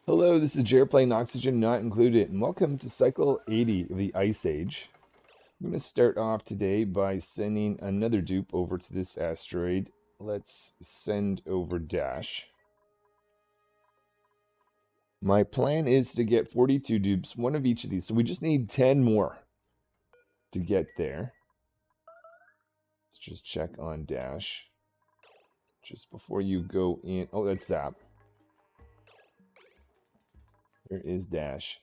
Hello, this is Jared playing Oxygen Not Included, and welcome to Cycle 80 of the Ice Age. I'm going to start off today by sending another dupe over to this asteroid. Let's send over Dash. My plan is to get 42 dupes, one of each of these, so we just need 10 more to get there. Let's just check on Dash. Just before you go in... Oh, that's Zap. There is Dash.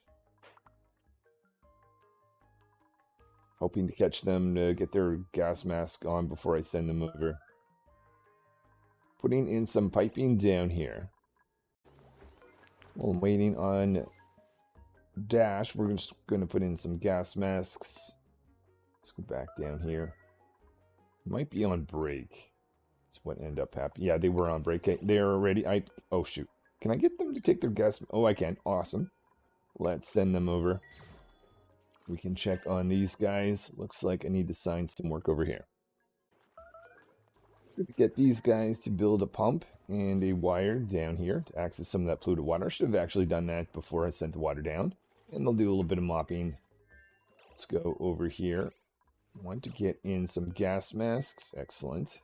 Hoping to catch them to get their gas mask on before I send them over. Putting in some piping down here. While I'm waiting on Dash, we're just going to put in some gas masks. Let's go back down here. Might be on break. That's what ended up happening. Yeah, they were on break. They're already... Oh, shoot. Can I get them to take their gas... Oh, I can. Awesome. Let's send them over. We can check on these guys. Looks like I need to sign some work over here. We're going to get these guys to build a pump and a wire down here to access some of that polluted water. I should have actually done that before I sent the water down. And they'll do a little bit of mopping. Let's go over here. I want to get in some gas masks. Excellent.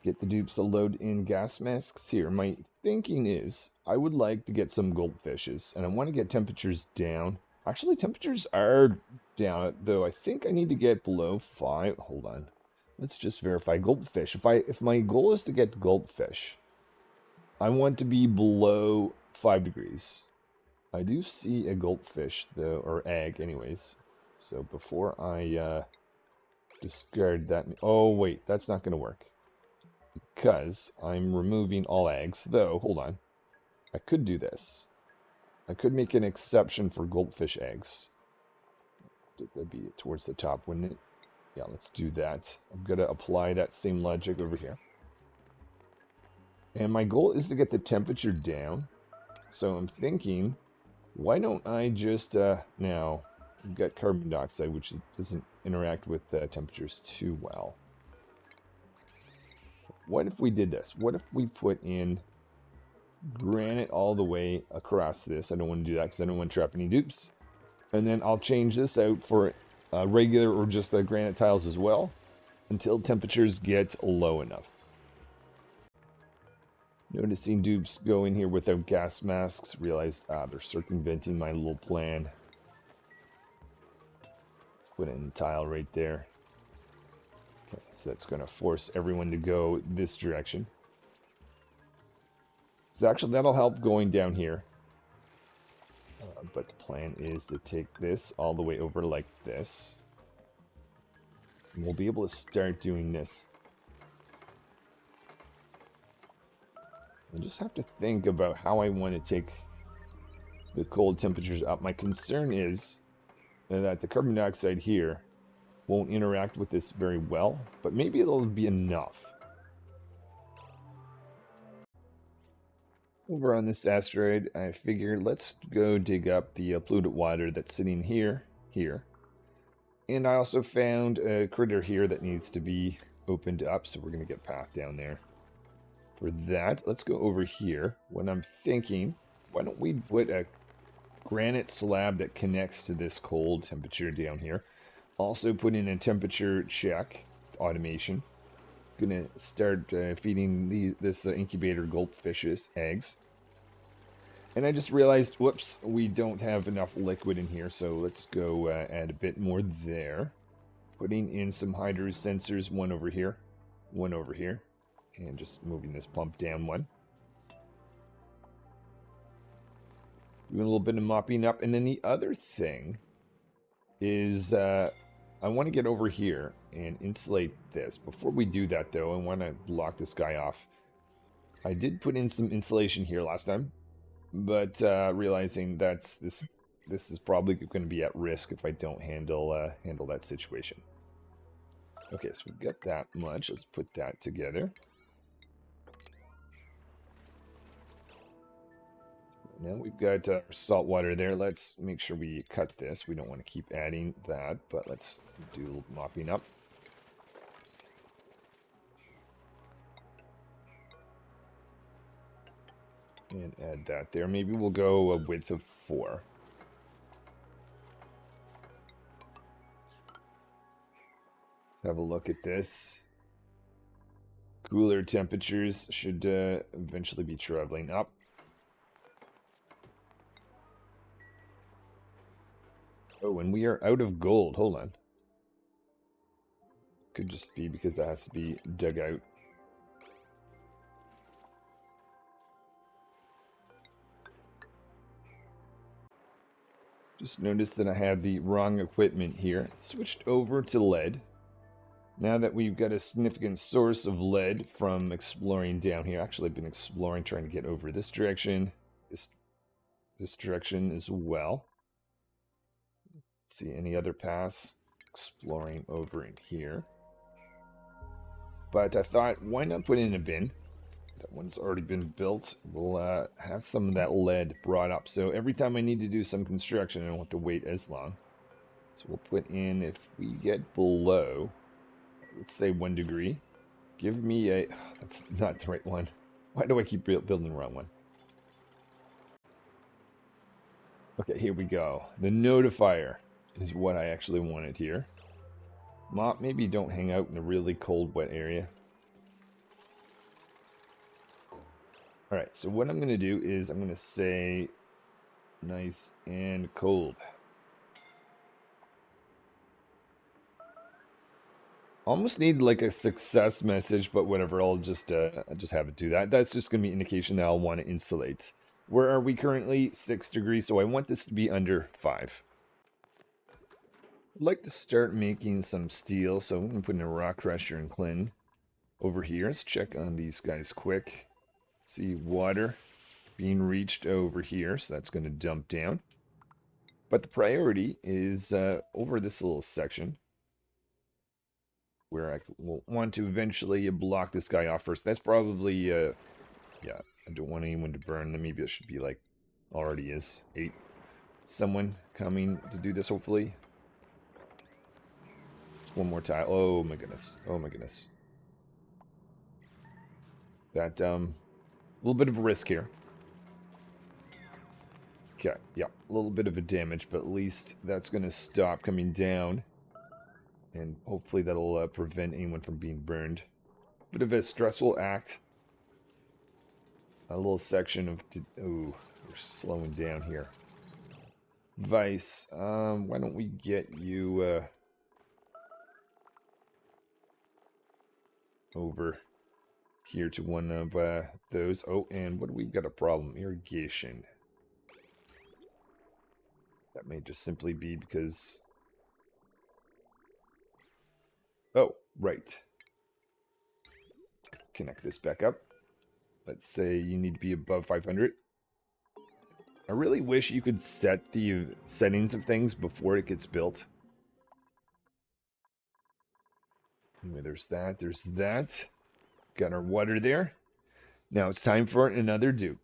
Get the dupes to load in gas masks here. My thinking is I would like to get some goldfishes, and I want to get temperatures down. Actually, temperatures are down, though I think I need to get below 5. Hold on. Let's just verify goldfish. If my goal is to get goldfish, I want to be below 5 degrees. I do see a goldfish, though, or egg, anyways. So before I discard that... Oh, wait, that's not going to work. Because I'm removing all eggs, though, hold on. I could do this. I could make an exception for goldfish eggs. That'd be towards the top, wouldn't it? Yeah, let's do that. I'm going to apply that same logic over here. And my goal is to get the temperature down. So I'm thinking, why don't I just, now, we've got carbon dioxide, which doesn't interact with temperatures too well. What if we did this? What if we put in granite all the way across this? I don't want to do that because I don't want to trap any dupes. And then I'll change this out for regular or just granite tiles as well until temperatures get low enough. Noticing dupes go in here without gas masks. Realized they're circumventing my little plan. Let's put in a tile right there. Okay, so that's going to force everyone to go this direction. So actually, that'll help going down here. But the plan is to take this all the way over like this. And we'll be able to start doing this. I just have to think about how I want to take the cold temperatures up. My concern is that the carbon dioxide here won't interact with this very well, but maybe it'll be enough. Over on this asteroid, I figured let's go dig up the polluted water that's sitting here. And I also found a critter here that needs to be opened up, so we're going to get path down there. For that, let's go over here. What I'm thinking, why don't we put a granite slab that connects to this cold temperature down here. Also put in a temperature check automation. Gonna start feeding this incubator goldfish's eggs. And I just realized, whoops, we don't have enough liquid in here, so let's go add a bit more there. Putting in some hydro sensors, one over here, and just moving this pump down one. Doing a little bit of mopping up, and then the other thing is I want to get over here and insulate this. Before we do that, though, I want to block this guy off. I did put in some insulation here last time, but realizing this is probably going to be at risk if I don't handle that situation. Okay, so we've got that much. Let's put that together. Now we've got salt water there. Let's make sure we cut this. We don't want to keep adding that, but let's do a little mopping up. And add that there. Maybe we'll go a width of 4. Let's have a look at this. Cooler temperatures should eventually be traveling up. Oh, and we are out of gold. Hold on. Could just be because that has to be dug out. Just noticed that I had the wrong equipment here. Switched over to lead. Now that we've got a significant source of lead from exploring down here. Actually, I've been exploring, trying to get over this direction. This direction as well. See any other paths? Exploring over in here. But I thought, why not put it in a bin? That one's already been built. We'll have some of that lead brought up. So every time I need to do some construction, I don't have to wait as long. So we'll put in, if we get below, let's say 1 degree. Give me a... that's not the right one. Why do I keep building the wrong one? Okay, here we go. The notifier is what I actually wanted here. Mop, maybe don't hang out in a really cold, wet area. Alright, so what I'm going to do is I'm going to say nice and cold. Almost need like a success message, but whatever, I'll just have it do that. That's just going to be an indication that I'll want to insulate. Where are we currently? 6 degrees, so I want this to be under 5. I'd like to start making some steel, so I'm going to put in a rock crusher and clean over here. Let's check on these guys quick. See water being reached over here, so that's going to dump down. But the priority is over this little section where I will want to eventually block this guy off first. That's probably, yeah, I don't want anyone to burn. Maybe it should be like, already is, 8. Someone coming to do this, hopefully. One more time. Oh my goodness. Oh my goodness. That, a little bit of a risk here. Okay, yeah, a little bit of a damage, but at least that's going to stop coming down. And hopefully that'll prevent anyone from being burned. Bit of a stressful act. A little section of... ooh, we're slowing down here. Vice, why don't we get you... over here to one of those. Oh, and what do we got a problem? Irrigation. That may just simply be because... oh, right. Let's connect this back up. Let's say you need to be above 500. I really wish you could set the settings of things before it gets built. Anyway, there's that. There's that. Got our water there. Now it's time for another dupe.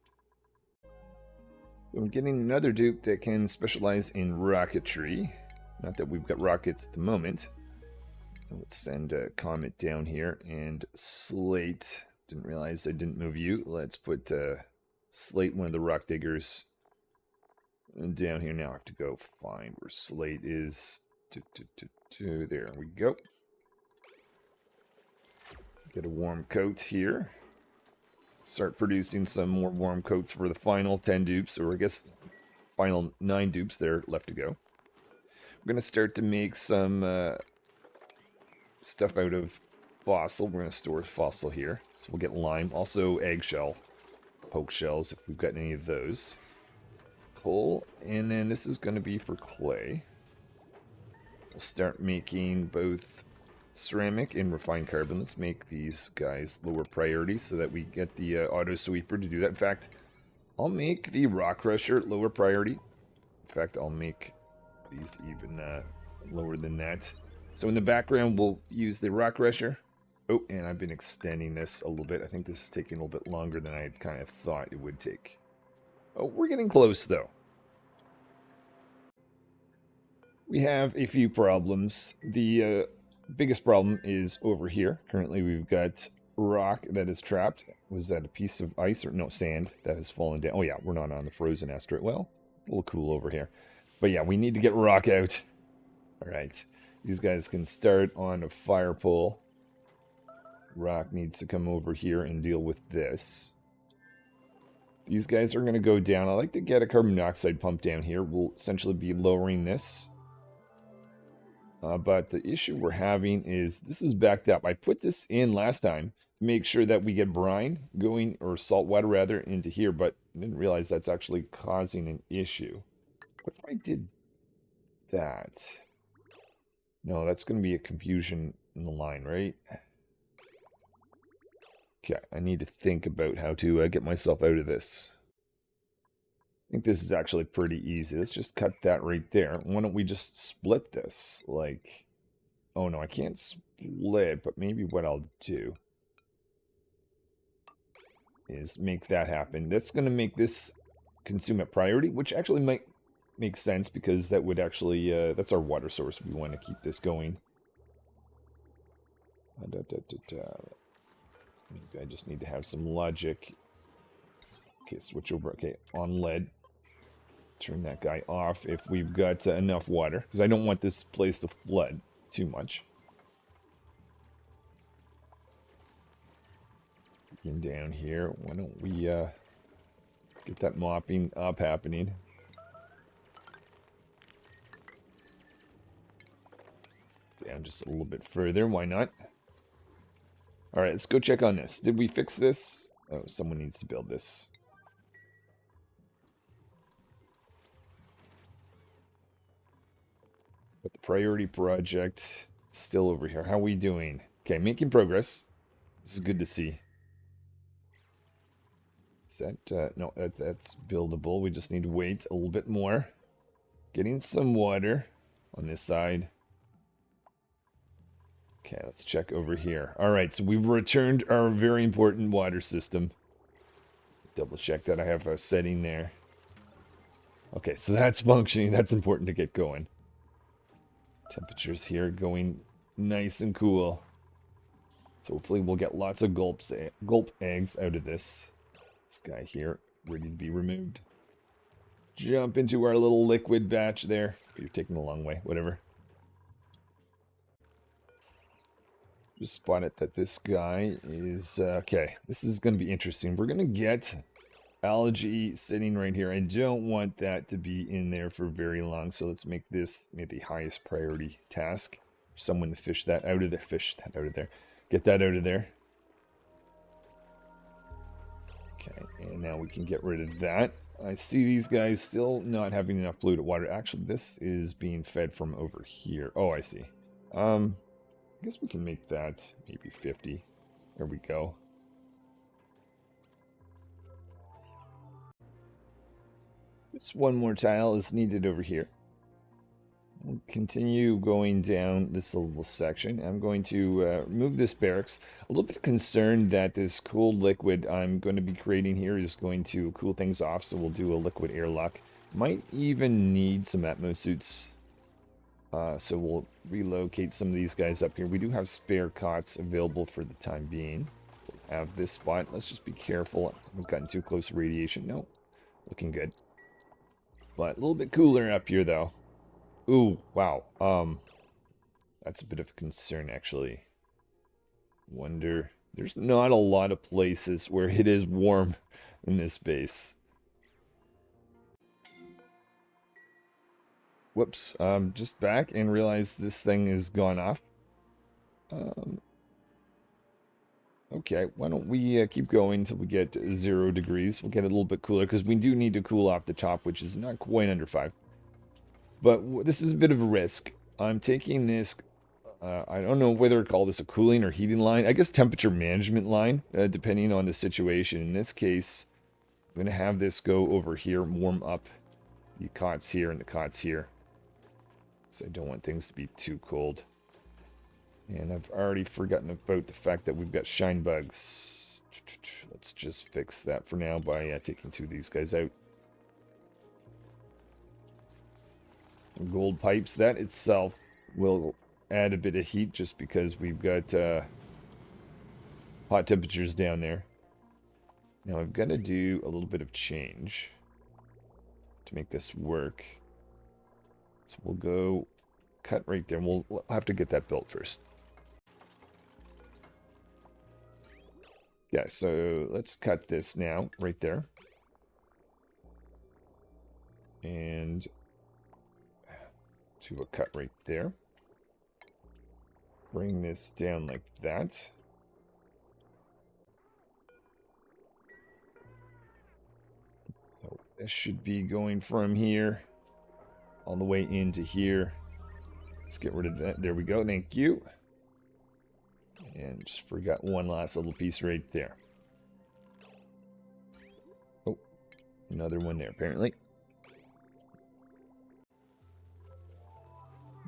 I'm getting another dupe that can specialize in rocketry. Not that we've got rockets at the moment. Let's send a comet down here and slate. Didn't realize I didn't move you. Let's put slate, one of the rock diggers, and down here. Now I have to go find where slate is. There we go. Get a warm coat here. Start producing some more warm coats for the final 10 dupes, or I guess final 9 dupes that are left to go. We're going to start to make some stuff out of fossil. We're going to store fossil here. So we'll get lime. Also eggshell, poke shells if we've got any of those. Coal. And then this is going to be for clay. We'll start making both ceramic and refined carbon. Let's make these guys lower priority so that we get the auto sweeper to do that. In fact, I'll make the rock crusher lower priority. In fact, I'll make these even lower than that. So in the background, we'll use the rock crusher. Oh, and I've been extending this a little bit. I think this is taking a little bit longer than I had kind of thought it would take. Oh, we're getting close, though. We have a few problems. The biggest problem is over here. Currently, we've got rock that is trapped. Was that a piece of ice or no sand that has fallen down? Oh yeah, we're not on the frozen asteroid. Well, a little cool over here. But yeah, we need to get rock out. All right. These guys can start on a fire pole. Rock needs to come over here and deal with this. These guys are going to go down. I like to get a carbon dioxide pump down here. We'll essentially be lowering this. But the issue we're having is this is backed up. I put this in last time to make sure that we get brine going, or salt water rather, into here, but I didn't realize that's actually causing an issue. What if I did that? No, that's going to be a confusion in the line, right? Okay, I need to think about how to get myself out of this. I think this is actually pretty easy. Let's just cut that right there. Why don't we just split this? Like, oh no, I can't split, but maybe what I'll do is make that happen. That's going to make this consume at priority, which actually might make sense because that would actually, that's our water source. We want to keep this going. I just need to have some logic. Okay, switch over. Okay, on lead. Turn that guy off if we've got enough water, because I don't want this place to flood too much. Getting down here. Why don't we get that mopping up happening? Down just a little bit further. Why not? All right, let's go check on this. Did we fix this? Oh, someone needs to build this. But the priority project still over here. How are we doing? Okay, making progress. This is good to see. Is that, no, that's buildable. We just need to wait a little bit more. Getting some water on this side. Okay, let's check over here. All right, so we've returned our very important water system. Double check that I have a setting there. Okay, so that's functioning. That's important to get going. Temperatures here going nice and cool. So hopefully we'll get lots of gulp eggs out of this. This guy here, ready to be removed. Jump into our little liquid batch there. You're taking the long way, whatever. Just spotted that this guy is, okay, this is going to be interesting. We're going to get algae sitting right here. I don't want that to be in there for very long, so let's make this maybe the highest priority task. Someone to fish that out of there. Get that out of there. Okay, and now we can get rid of that. I see these guys still not having enough polluted water. Actually, this is being fed from over here. Oh, I see. I guess we can make that maybe 50. There we go. Just one more tile is needed over here. We'll continue going down this little section. I'm going to remove this barracks. A little bit concerned that this cooled liquid I'm going to be creating here is going to cool things off, so we'll do a liquid airlock. Might even need some Atmo suits. So we'll relocate some of these guys up here. We do have spare cots available for the time being. We'll have this spot. Let's just be careful. We've gotten too close to radiation. No, looking good. But a little bit cooler up here, though. Ooh, wow. That's a bit of a concern, actually. Wonder. There's not a lot of places where it is warm in this base. Whoops, just back and realized this thing is gone off. Okay, why don't we keep going until we get 0 degrees. We'll get a little bit cooler, because we do need to cool off the top, which is not quite under 5. But this is a bit of a risk. I'm taking this, I don't know whether to call this a cooling or heating line. I guess temperature management line, depending on the situation. In this case, I'm going to have this go over here, warm up the cots here and the cots here. So I don't want things to be too cold. And I've already forgotten about the fact that we've got shine bugs. Let's just fix that for now by taking 2 of these guys out. Some gold pipes. That itself will add a bit of heat just because we've got hot temperatures down there. Now I've got to do a little bit of change to make this work. So we'll go cut right there. We'll have to get that built first. Yeah, so let's cut this now, right there. And to a cut right there. Bring this down like that. So this should be going from here all the way into here. Let's get rid of that. There we go. Thank you. And just forgot one last little piece right there. Oh, another one there, apparently.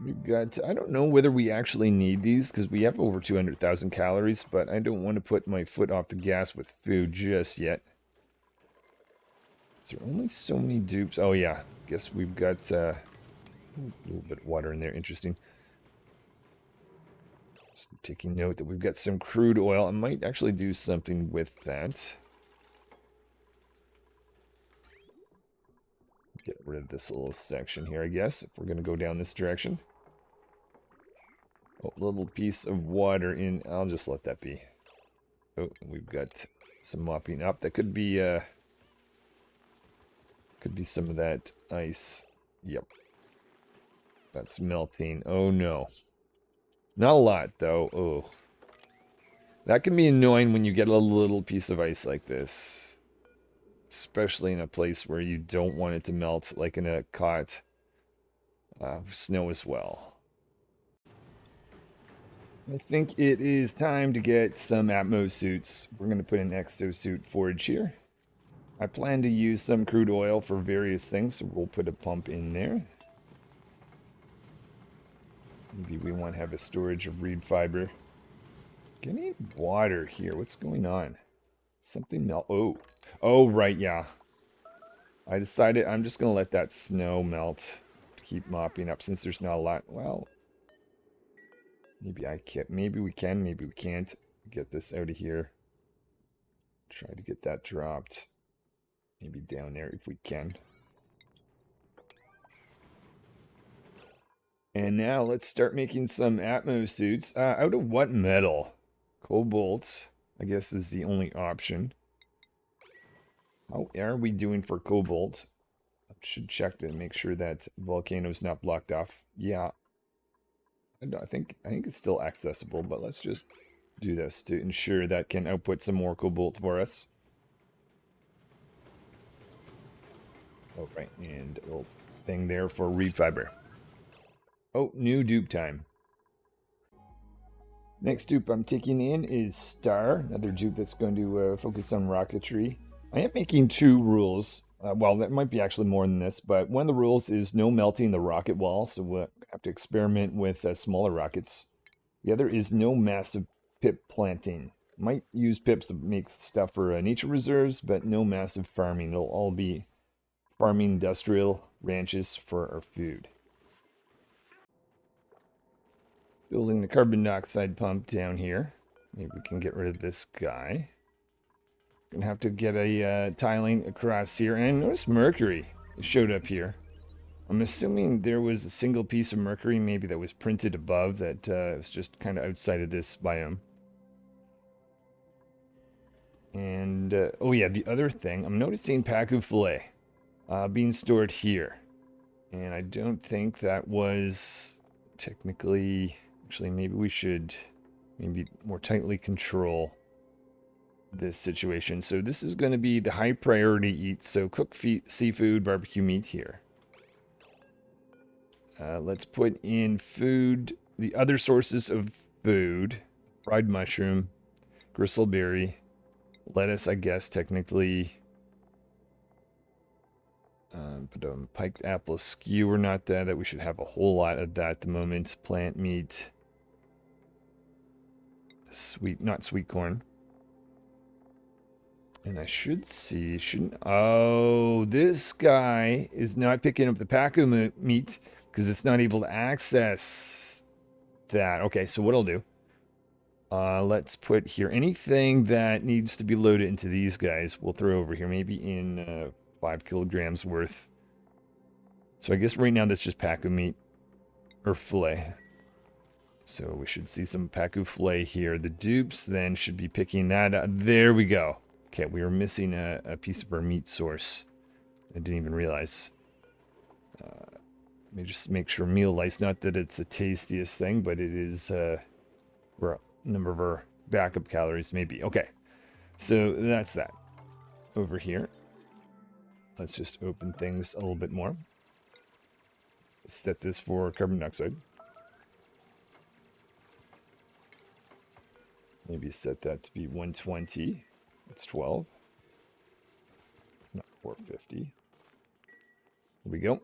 We've got, I don't know whether we actually need these, because we have over 200,000 calories, but I don't want to put my foot off the gas with food just yet. Is there only so many dupes? Oh yeah, guess we've got a little bit of water in there. Interesting. Just taking note that we've got some crude oil. I might actually do something with that. Get rid of this little section here, I guess, if we're going to go down this direction. Oh, little piece of water in. I'll just let that be. Oh, we've got some mopping up. That could be some of that ice. Yep. That's melting. Oh no. Not a lot though. Oh. That can be annoying when you get a little piece of ice like this. Especially in a place where you don't want it to melt, like in a caught snow as well. I think it is time to get some Atmos suits. We're going to put an exosuit forage here. I plan to use some crude oil for various things, so we'll put a pump in there. Maybe we want to have a storage of reed fiber. Getting water here. What's going on? Something melt. Oh. Oh, right, yeah. I decided I'm just going to let that snow melt to keep mopping up since there's not a lot. Well, maybe I can't. Maybe we can. Maybe we can't. Get this out of here. Try to get that dropped. Maybe down there if we can. And now let's start making some Atmos suits. Out of what metal? Cobalt, I guess, is the only option. How are we doing for cobalt? I should check to make sure that volcano's not blocked off. Yeah. I think it's still accessible, but let's just do this to ensure that can output some more cobalt for us. Oh, right, and a little thing there for reed fiber. Oh, new dupe time. Next dupe I'm taking in is Star, another dupe that's going to focus on rocketry. I am making two rules. Well, there might be actually more than this, but one of the rules is no melting the rocket wall, so we'll have to experiment with smaller rockets. The other is no massive pip planting. Might use pips to make stuff for nature reserves, but no massive farming. It'll all be farming industrial ranches for our food. Building the carbon dioxide pump down here. Maybe we can get rid of this guy. Gonna have to get a tiling across here. And notice mercury showed up here. I'm assuming there was a single piece of mercury maybe that was printed above that was just kind of outside of this biome. And, oh yeah, the other thing, I'm noticing Pacu fillet being stored here. And I don't think that was technically... Actually, maybe we should maybe more tightly control this situation. So this is going to be the high priority eat. So cook seafood, barbecue meat here. Let's put in food, the other sources of food, fried mushroom, gristleberry, lettuce, I guess, technically. But piked apple skewer, not that we should have a whole lot of that at the moment. Plant meat. Not sweet corn. And I should see, oh, this guy is not picking up the Pacu meat because it's not able to access that. Okay, so what I'll do Let's put here anything that needs to be loaded into these guys. We'll throw over here, maybe in 5 kilograms worth. So I guess right now that's just Pacu meat or fillet. So we should see some Pacu fillet here. The dupes then should be picking that up. There we go. Okay, we were missing a piece of our meat source. I didn't even realize. Let me just make sure meal lice. Not that it's the tastiest thing, but it is where a number of our backup calories maybe. Okay, so that's that. Over here, let's just open things a little bit more. Set this for carbon dioxide. Maybe set that to be 120. It's 12. Not 450. Here we go.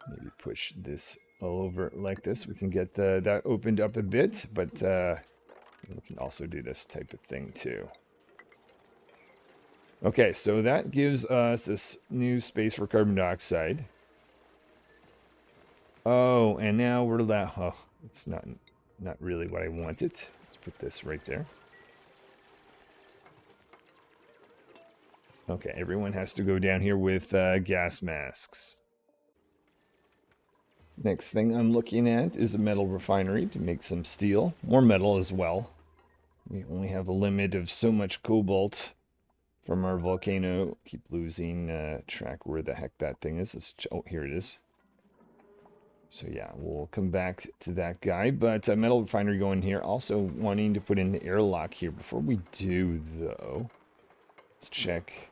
Maybe push this all over like this. We can get that opened up a bit, but we can also do this type of thing too. Okay, so that gives us this new space for carbon dioxide. Oh, and now we're that. Oh, it's not really what I wanted. Let's put this right there. Okay, everyone has to go down here with gas masks. Next thing I'm looking at is a metal refinery to make some steel. More metal as well. We only have a limit of so much cobalt from our volcano. Keep losing track where the heck that thing is. Oh, here it is. So yeah, we'll come back to that guy. But metal refinery going here. Also wanting to put in the airlock here. Before we do, though, let's check.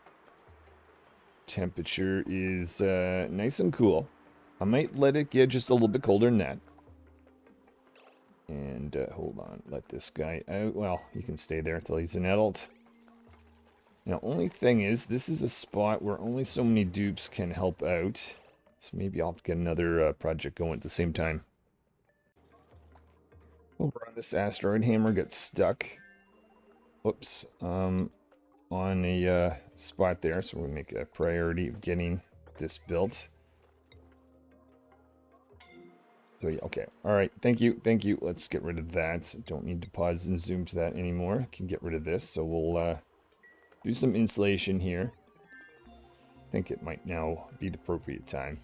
Temperature is nice and cool. I might let it get just a little bit colder than that. And hold on, let this guy out. Well, he can stay there until he's an adult. Now, only thing is, this is a spot where only so many dupes can help out. So maybe I'll get another project going at the same time. Over on this asteroid, hammer gets stuck. Whoops. On a spot there, so we'll make a priority of getting this built. So, yeah, okay. All right. Thank you. Thank you. Let's get rid of that. Don't need to pause and zoom to that anymore. Can get rid of this. So we'll do some insulation here. I think it might now be the appropriate time.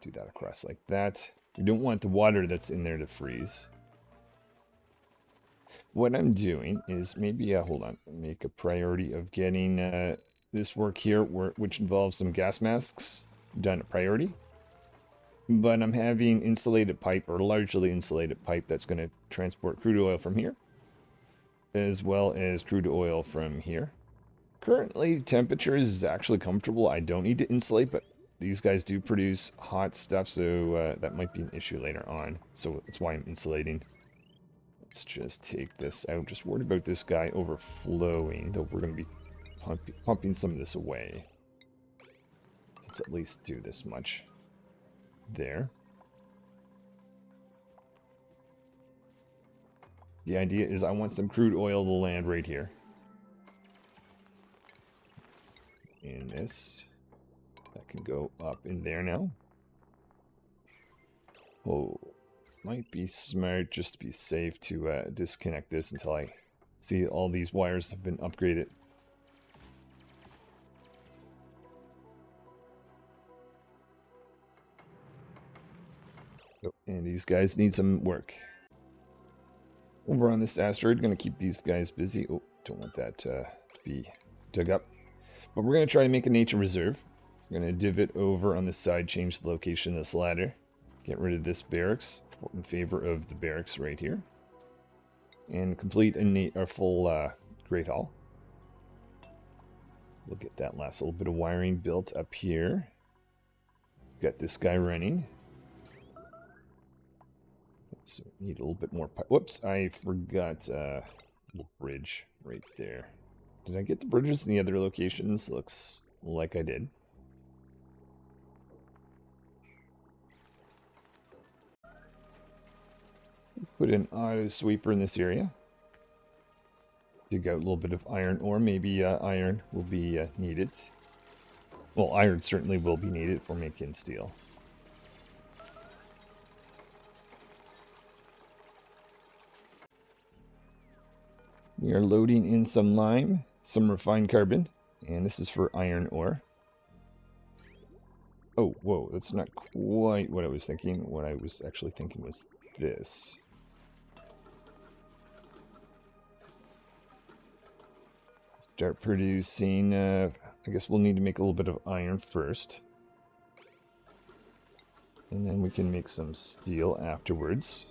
Do that across like that. We don't want the water that's in there to freeze. What I'm doing is maybe, hold on, make a priority of getting this work here, which involves some gas masks, done at priority. But I'm having insulated pipe, or largely insulated pipe, that's going to transport crude oil from here, as well as crude oil from here. Currently, temperature is actually comfortable. I don't need to insulate, but these guys do produce hot stuff, so that might be an issue later on. So that's why I'm insulating. Let's just take this out. Just worried about this guy overflowing, though we're going to be pumping some of this away. Let's at least do this much. There. The idea is I want some crude oil to land right here. And this. That can go up in there now. Oh. Might be smart just to be safe to disconnect this until I see all these wires have been upgraded. Oh, and these guys need some work. Over on this asteroid, going to keep these guys busy. Oh, don't want that to be dug up. But we're going to try to make a nature reserve. We're going to divot over on this side, change the location of this ladder. Get rid of this barracks in favor of the barracks right here. And complete a full Great Hall. We'll get that last little bit of wiring built up here. Got this guy running. So we need a little bit more pipe. Whoops, I forgot a little bridge right there. Did I get the bridges in the other locations? Looks like I did. Put an auto sweeper in this area. Dig out a little bit of iron ore. Maybe iron will be needed. Well, iron certainly will be needed for making steel. We are loading in some lime, some refined carbon, and this is for iron ore. Oh, whoa, that's not quite what I was thinking. What I was actually thinking was this. Start producing, I guess we'll need to make a little bit of iron first. And then we can make some steel afterwards.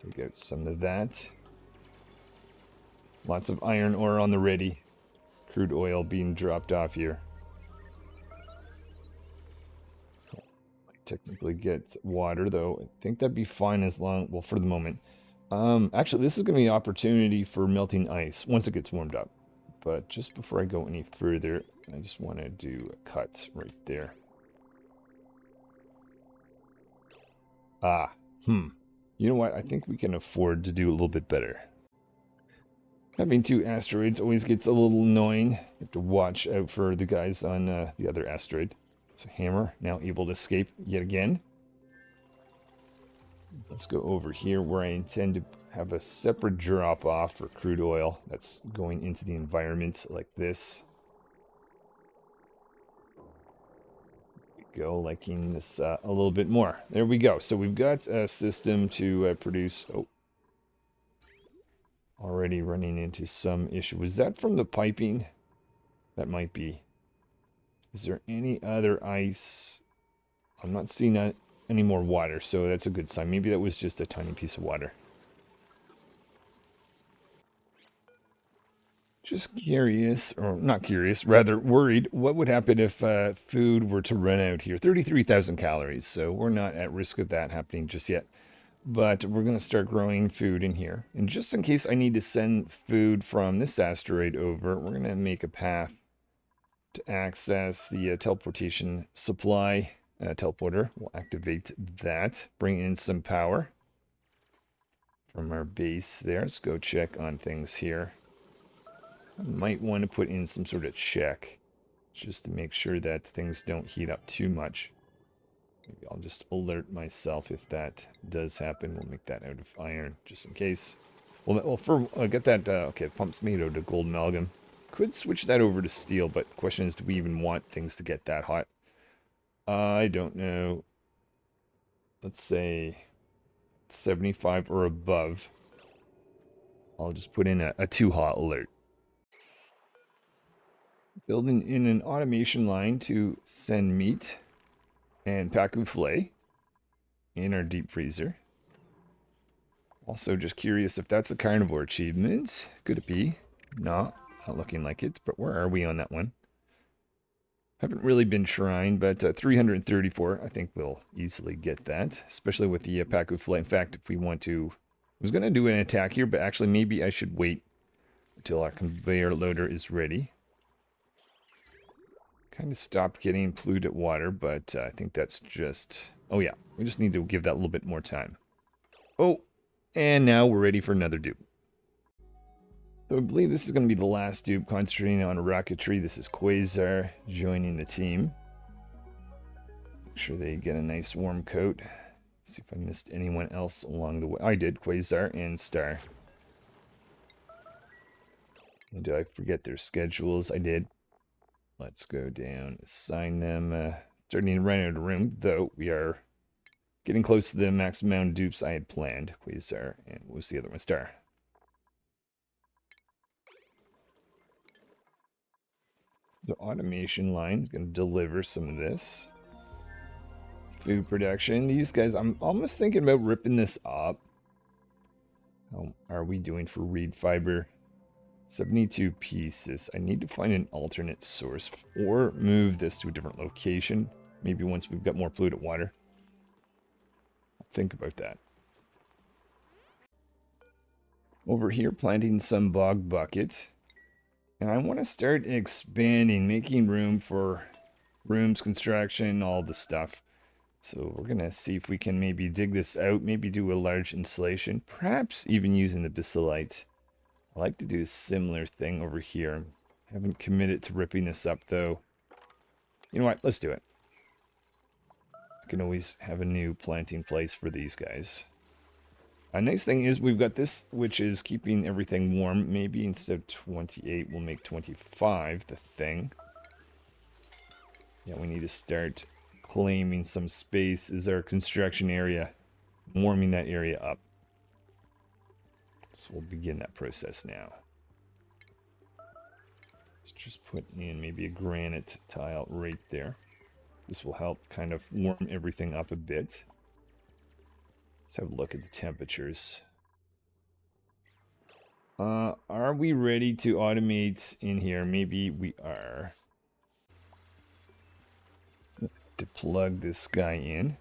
We got some of that. Lots of iron ore on the ready. Crude oil being dropped off here. Might technically get water though. I think that'd be fine as long, well, for the moment. Actually, this is going to be an opportunity for melting ice once it gets warmed up. But just before I go any further, I just want to do a cut right there. You know what? I think we can afford to do a little bit better. Having two asteroids always gets a little annoying. You have to watch out for the guys on the other asteroid. So Hammer now able to escape yet again. Let's go over here where I intend to have a separate drop off for crude oil that's going into the environment like this. Go liking this a little bit more. There we go. So we've got a system to produce. Oh, already running into some issue. Was that from the piping? That might be. Is there any other ice? I'm not seeing any more water, so that's a good sign. Maybe that was just a tiny piece of water. Just curious, or not curious, rather worried, what would happen if food were to run out here? 33,000 calories, so we're not at risk of that happening just yet. But we're going to start growing food in here. And just in case I need to send food from this asteroid over, we're going to make a path to access the teleportation supply teleporter. We'll activate that, bring in some power from our base there. Let's go check on things here. I might want to put in some sort of check just to make sure that things don't heat up too much. Maybe I'll just alert myself if that does happen. We'll make that out of iron just in case. Well, get that, okay, pump's made out of gold amalgam. Could switch that over to steel, but the question is, do we even want things to get that hot? I don't know. Let's say 75 or above. I'll just put in a too hot alert. Building in an automation line to send meat and pack-o-flay in our deep freezer. Also just curious if that's a carnivore achievement. Could it be? No, not looking like it, but where are we on that one? Haven't really been trying, but 334, I think we'll easily get that, especially with the pack-o-flay. In fact, if we want to, I was going to do an attack here, but actually maybe I should wait until our conveyor loader is ready. Kind of stopped getting polluted water, but I think that's just... Oh yeah, we just need to give that a little bit more time. Oh, and now we're ready for another dupe. So I believe this is going to be the last dupe concentrating on rocketry. This is Quasar joining the team. Make sure they get a nice warm coat. See if I missed anyone else along the way. I did, Quasar and Star. And did I forget their schedules? I did. Let's go down, assign them. Starting to run out of room, though we are getting close to the max amount of dupes I had planned. Quasar, and what was the other one? Star. The automation line is going to deliver some of this. Food production. These guys, I'm almost thinking about ripping this up. How are we doing for reed fiber? 72 pieces. I need to find an alternate source or move this to a different location. Maybe once we've got more polluted water. I'll think about that. Over here, planting some bog bucket. And I want to start expanding, making room for rooms, construction, all the stuff. So we're going to see if we can maybe dig this out, maybe do a large installation, perhaps even using the basilite. I like to do a similar thing over here. I haven't committed to ripping this up, though. You know what? Let's do it. I can always have a new planting place for these guys. A nice thing is we've got this, which is keeping everything warm. Maybe instead of 28, we'll make 25 the thing. Yeah, we need to start claiming some space as our construction area, warming that area up. So we'll begin that process now. Let's just put in maybe a granite tile right there. This will help kind of warm everything up a bit. Let's have a look at the temperatures. Are we ready to automate in here? Maybe we are. To plug this guy in.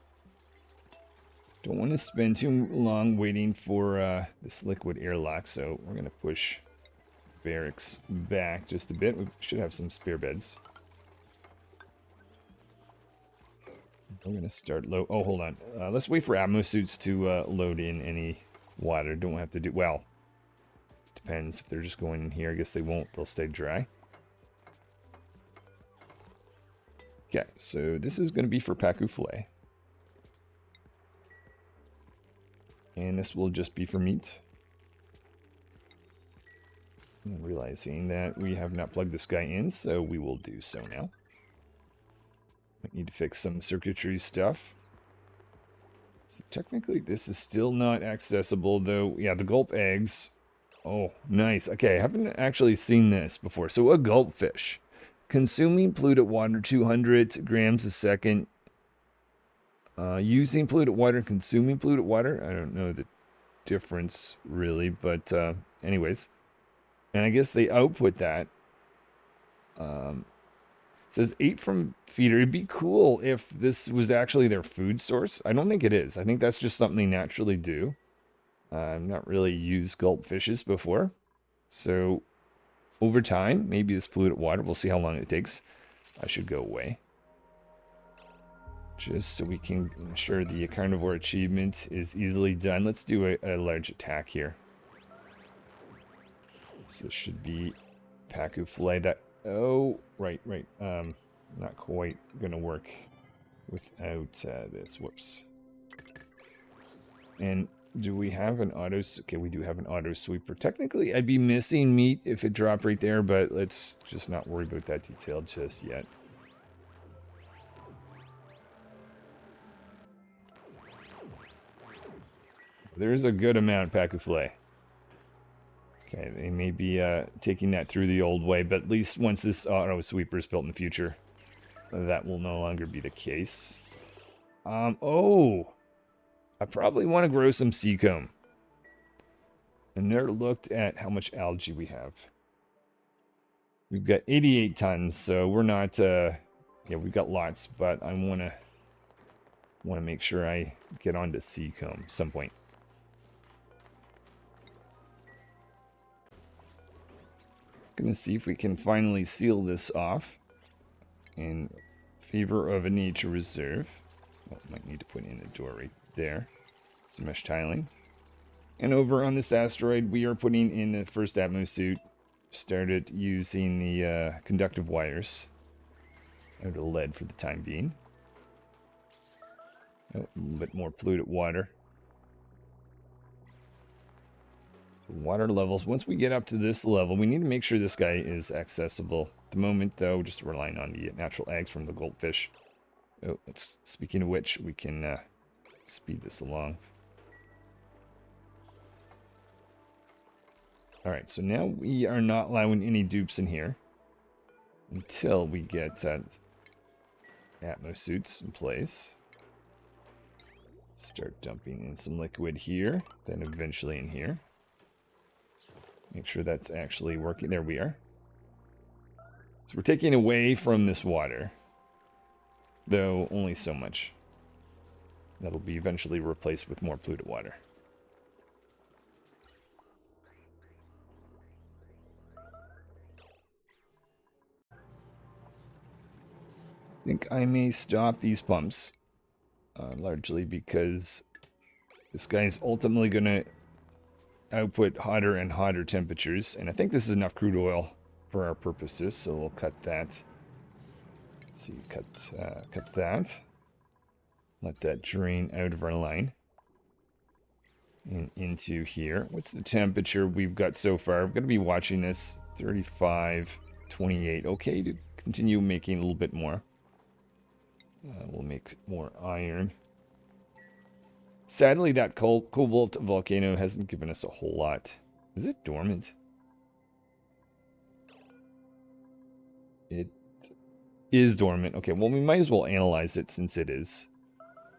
Don't want to spend too long waiting for this liquid airlock, so we're going to push barracks back just a bit. We should have some spare beds. We're going to start low. Oh, hold on. Let's wait for atmo suits to load in any water. Don't have to do... Well, depends if they're just going in here. I guess they won't. They'll stay dry. Okay, so this is going to be for Paku Filet. And this will just be for meat. And realizing that we have not plugged this guy in, so we will do so now. Might need to fix some circuitry stuff. So technically this is still not accessible, though. Yeah, the gulp eggs. Oh, nice. Okay, I haven't actually seen this before. So a gulp fish. Consuming polluted water 200 grams a second. Using polluted water and consuming polluted water. I don't know the difference really, but anyways. And I guess they output that. It says 8 from feeder. It'd be cool if this was actually their food source. I don't think it is. I think that's just something they naturally do. I've not really used gulp fishes before. So over time, maybe this polluted water, we'll see how long it takes. I should go away. Just so we can ensure the carnivore achievement is easily done. Let's do a large attack here. So this should be Paku Filet. That, oh, right. Not quite gonna work without this. Whoops. And do we have an auto? Okay, we do have an auto sweeper. Technically, I'd be missing meat if it dropped right there, but let's just not worry about that detail just yet. There's a good amount, Paku Filet. Okay, they may be taking that through the old way, but at least once this auto sweeper is built in the future, that will no longer be the case. Oh, I probably want to grow some seacomb. I never looked at how much algae we have. We've got 88 tons, so we're not, yeah, we've got lots, but I want to make sure I get onto seacomb some point. Gonna see if we can finally seal this off in favor of a nature reserve. Oh, might need to put in a door right there. Some mesh tiling. And over on this asteroid, we are putting in the first atmo suit. Started using the conductive wires out of lead for the time being. Oh, a little bit more polluted water. Water levels. Once we get up to this level, we need to make sure this guy is accessible. At the moment, though, just relying on the natural eggs from the goldfish. Oh, speaking of which, we can speed this along. Alright, so now we are not allowing any dupes in here until we get atmo suits in place. Start dumping in some liquid here, then eventually in here. Make sure that's actually working. There we are. So we're taking away from this water, though only so much. That'll be eventually replaced with more polluted water. I think I may stop these pumps, largely because this guy's ultimately going to output hotter and hotter temperatures, and I think this is enough crude oil for our purposes, so we'll cut that. Let's see, cut that. Let that drain out of our line. and into here. What's the temperature we've got so far? I'm going to be watching this. 35, 28. Okay, to continue making a little bit more. We'll make more iron. Sadly, that cobalt volcano hasn't given us a whole lot. Is it dormant? It is dormant. Okay, well, we might as well analyze it since it is.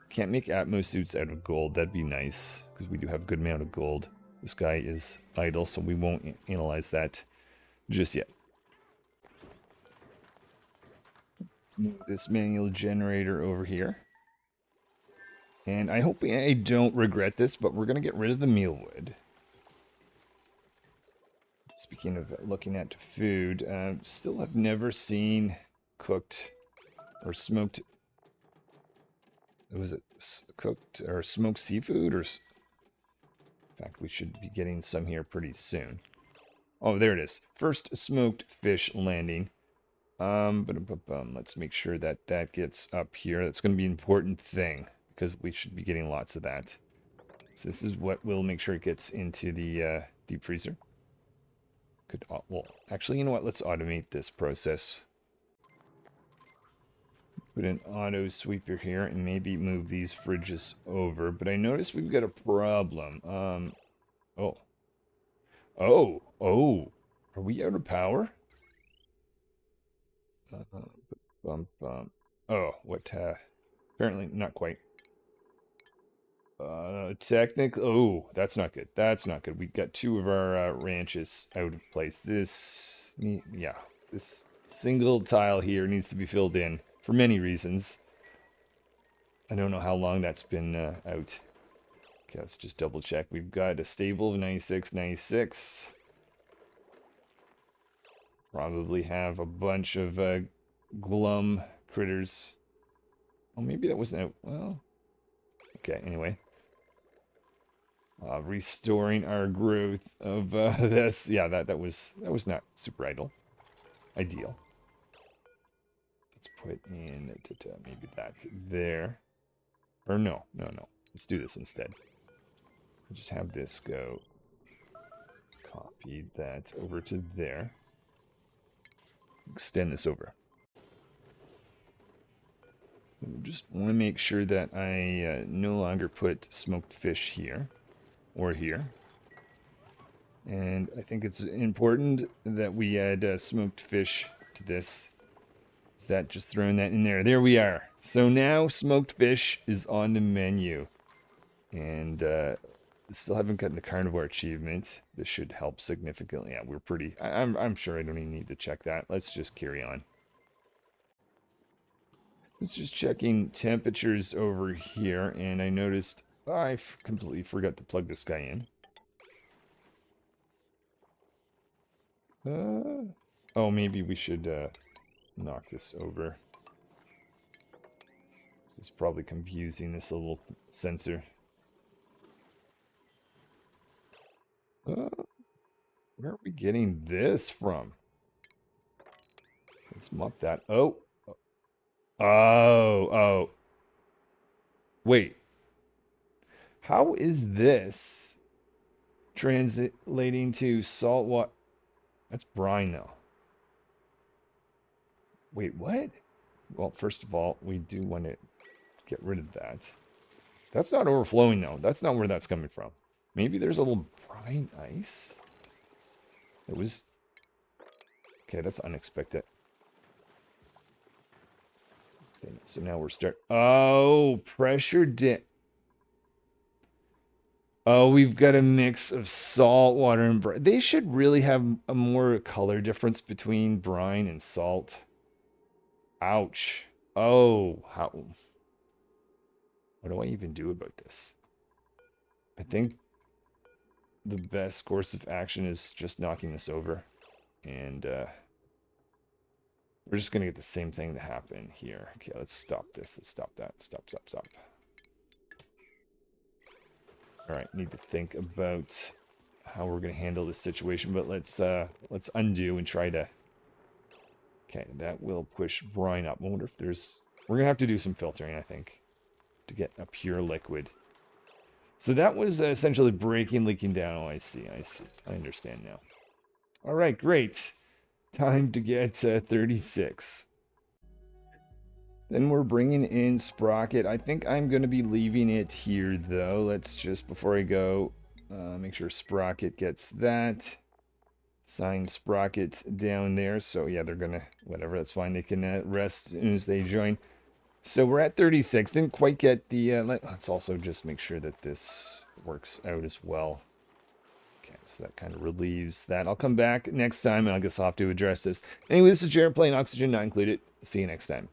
Can't make Atmos suits out of gold. That'd be nice, because we do have a good amount of gold. This guy is idle, so we won't analyze that just yet. Move this manual generator over here. And I hope I don't regret this, but we're going to get rid of the mealwood. Speaking of looking at food, still have never seen cooked or smoked. Was it cooked or smoked seafood? Or, in fact, we should be getting some here pretty soon. Oh, there it is. First smoked fish landing. Let's make sure that that gets up here. That's going to be an important thing, because we should be getting lots of that. So this is what we'll make sure it gets into the deep freezer. Well, actually, you know what? Let's automate this process. Put an auto sweeper here and maybe move these fridges over. But I noticed we've got a problem. Oh. Are we out of power? Oh, what? Apparently not quite. Technically, oh, that's not good. That's not good. We got two of our ranches out of place. This single tile here needs to be filled in for many reasons. I don't know how long that's been out. Okay, let's just double check. We've got a stable of 96, 96. Probably have a bunch of glum critters. Oh, maybe that wasn't out. Well, okay, anyway. Restoring our growth of this. Yeah, that was not super ideal. Let's put in maybe that there. Or no. Let's do this instead. We'll just have this go. Copy that over to there. Extend this over. Just want to make sure that I no longer put smoked fish here or here. And I think it's important that we add smoked fish to this. Is that just throwing that in there? There we are. So now smoked fish is on the menu. And still haven't gotten the carnivore achievement. This should help significantly. Yeah, we're pretty... I'm sure I don't even need to check that. Let's just carry on. Let's just checking temperatures over here, and I noticed I completely forgot to plug this guy in. Oh, maybe we should knock this over. This is probably confusing, this little sensor. Where are we getting this from? Let's mop that. Oh. Wait. How is this translating to salt water? That's brine, though. Wait, what? Well, first of all, we do want to get rid of that. That's not overflowing, though. That's not where that's coming from. Maybe there's a little brine ice? It was... Okay, that's unexpected. Okay, so now we're Oh, pressure dip. Oh, we've got a mix of salt water and brine. They should really have a more color difference between brine and salt. Ouch. Oh, how... What do I even do about this? I think the best course of action is just knocking this over. And we're just going to get the same thing to happen here. Okay, let's stop this. Let's stop that. Stop. Alright, need to think about how we're going to handle this situation. But let's undo and try to... Okay, that will push brine up. I wonder if there's... We're going to have to do some filtering, I think, to get a pure liquid. So that was essentially braking, leaking down. Oh, I see. I see. I understand now. All right, great. Time to get 36. Then we're bringing in Sprocket. I think I'm going to be leaving it here, though. Let's just, before I go, make sure Sprocket gets that. Sign Sprocket down there. So, yeah, they're going to, whatever, that's fine. They can rest as soon as they join. So we're at 36. Didn't quite get the, let's also just make sure that this works out as well. Okay, so that kind of relieves that. I'll come back next time, and I guess I'll have to address this. Anyway, this is Jared playing Oxygen Not Included. See you next time.